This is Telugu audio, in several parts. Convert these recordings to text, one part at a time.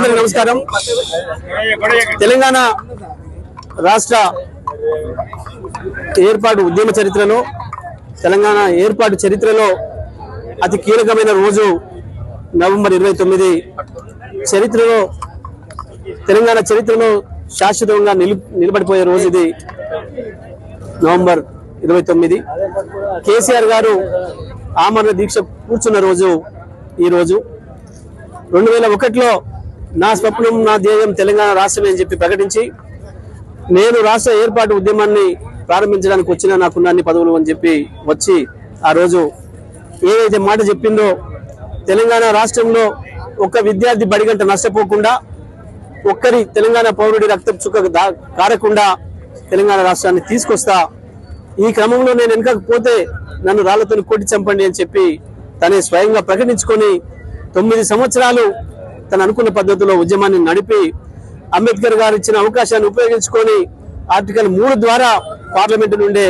అందరికీ నమస్కారం. తెలంగాణ రాష్ట్ర ఏర్పాటు ఉద్యమ చరిత్రలో, తెలంగాణ ఏర్పాటు చరిత్రలో అతి కీలకమైన రోజు నవంబర్ 29. చరిత్రలో, తెలంగాణ చరిత్రలో శాశ్వతంగా నిలబడిపోయే రోజు ఇది. నవంబర్ 29 కేసీఆర్ గారు ఆమరణ దీక్ష కూర్చున్న రోజు ఈ రోజు. 2001లో నా స్వప్నం, నా ధ్యేయం తెలంగాణ రాష్ట్రమే అని చెప్పి ప్రకటించి, నేను రాష్ట్ర ఏర్పాటు ఉద్యమాన్ని ప్రారంభించడానికి వచ్చిన నాకున్న అన్ని పదవులు అని చెప్పి వచ్చి ఆ రోజు ఏదైతే మాట చెప్పిందో, తెలంగాణ రాష్ట్రంలో ఒక్క విద్యార్థి బడిగంట నష్టపోకుండా, ఒక్కరి తెలంగాణ పౌరుడి రక్తం చుక్క కారకుండా తెలంగాణ రాష్ట్రాన్ని తీసుకొస్తా, ఈ క్రమంలో నేను వెనకపోతే నన్ను రాళ్లతో కొట్టి చంపండి అని చెప్పి తనే స్వయంగా ప్రకటించుకొని 9 సంవత్సరాలు తను అనుకున్న పద్ధతిలో ఉద్యమాన్ని నడిపి, అంబేద్కర్ గారు ఇచ్చిన అవకాశాన్ని ఉపయోగించుకొని ఆర్టికల్ 3 ద్వారా పార్లమెంటు నుండే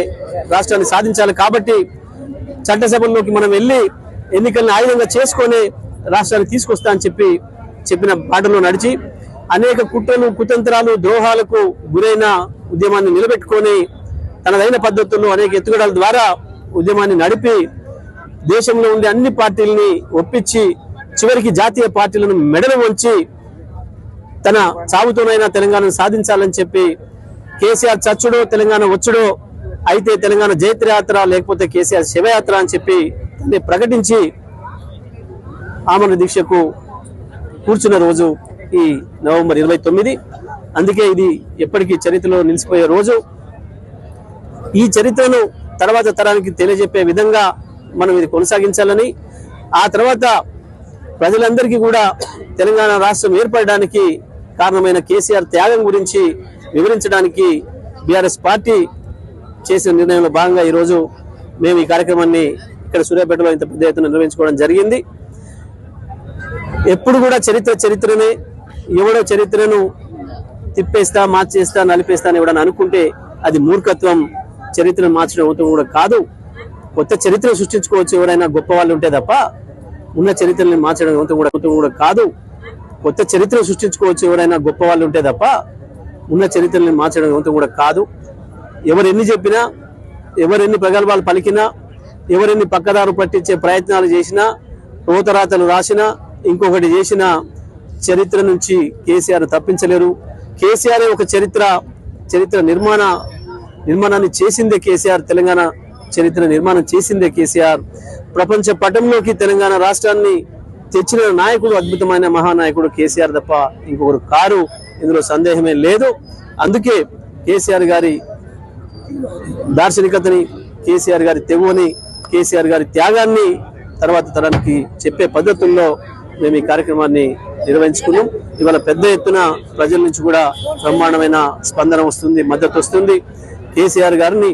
రాష్ట్రాన్ని సాధించాలి కాబట్టి చట్టసభల్లోకి మనం వెళ్ళి ఎన్నికలను ఆయుధంగా చేసుకొని రాష్ట్రాన్ని తీసుకొస్తా అని చెప్పిన బాటలో నడిచి, అనేక కుట్రలు, కుతంత్రాలు, ద్రోహాలకు గురైన ఉద్యమాన్ని నిలబెట్టుకొని తనదైన పద్ధతుల్లో అనేక ఎత్తుగడల ద్వారా ఉద్యమాన్ని నడిపి దేశంలో ఉండే అన్ని పార్టీలని ఒప్పించి చివరికి జాతీయ పార్టీలను మెడలు వంచి తన చావుతోనైనా తెలంగాణను సాధించాలని చెప్పి, కేసీఆర్ చచ్చుడో తెలంగాణ వచ్చుడో, అయితే తెలంగాణ జైత్రయాత్ర లేకపోతే కేసీఆర్ శివయాత్ర అని చెప్పి ప్రకటించి ఆమరణ దీక్షకు కూర్చున్న రోజు ఈ నవంబర్ 29. అందుకే ఇది ఎప్పటికీ చరిత్రలో నిలిచిపోయే రోజు. ఈ చరిత్రను తర్వాత తరానికి తెలియజెప్పే విధంగా మనం ఇది కొనసాగించాలని, ఆ తర్వాత ప్రజలందరికీ కూడా తెలంగాణ రాష్ట్రం ఏర్పడడానికి కారణమైన కేసీఆర్ త్యాగం గురించి వివరించడానికి బీఆర్ఎస్ పార్టీ చేసిన నిర్ణయంలో భాగంగా ఈరోజు మేము ఈ కార్యక్రమాన్ని ఇక్కడ సూర్యాపేటలో ఇంత పెద్ద ఎత్తున నిర్వహించుకోవడం జరిగింది. ఎప్పుడు కూడా చరిత్రనే, ఎవడో చరిత్రను తిప్పేస్తా, మార్చేస్తా, నలిపేస్తా అని ఎవడని అనుకుంటే అది మూర్ఖత్వం. చరిత్రను మార్చడం అవుతూ కూడా కాదు, కొత్త చరిత్రను సృష్టించుకోవచ్చు ఎవరైనా గొప్ప వాళ్ళు ఉంటే తప్ప. ఉన్న చరిత్రని మార్చడం అవుతూ కూడా కాదు, కొత్త చరిత్రను సృష్టించుకోవచ్చు ఎవరైనా గొప్ప వాళ్ళు ఉంటే తప్ప. ఉన్న చరిత్రని మార్చడం అవుతూ కూడా కాదు. ఎవరెన్ని చెప్పినా, ఎవరెన్ని ప్రగల్భాలు పలికినా, ఎవరెన్ని పక్కదారు పట్టించే ప్రయత్నాలు చేసినా, రోతరాతలు రాసినా, ఇంకొకటి చేసిన చరిత్ర నుంచి కేసీఆర్ తప్పించలేరు. కేసీఆర్ ఒక చరిత్ర నిర్మాణాన్ని చేసిందే కేసీఆర్. తెలంగాణ చరిత్ర నిర్మాణం చేసిందే కేసీఆర్. ప్రపంచ పటంలోకి తెలంగాణ రాష్ట్రాన్ని తెచ్చిన నాయకుడు, అద్భుతమైన మహానాయకుడు కేసీఆర్ తప్ప ఇంకొకరు కారు, ఇందులో సందేహమే లేదు. అందుకే కేసీఆర్ గారి దార్శనికతని, కేసీఆర్ గారి తెగువని, కేసీఆర్ గారి త్యాగాన్ని తర్వాత తరానికి చెప్పే పద్ధతుల్లో మేము ఈ కార్యక్రమాన్ని నిర్వహించుకున్నాం. ఇవాళ పెద్ద ఎత్తున ప్రజల నుంచి కూడా బ్రహ్మాండమైన స్పందన వస్తుంది, మద్దతు వస్తుంది. కేసీఆర్ గారిని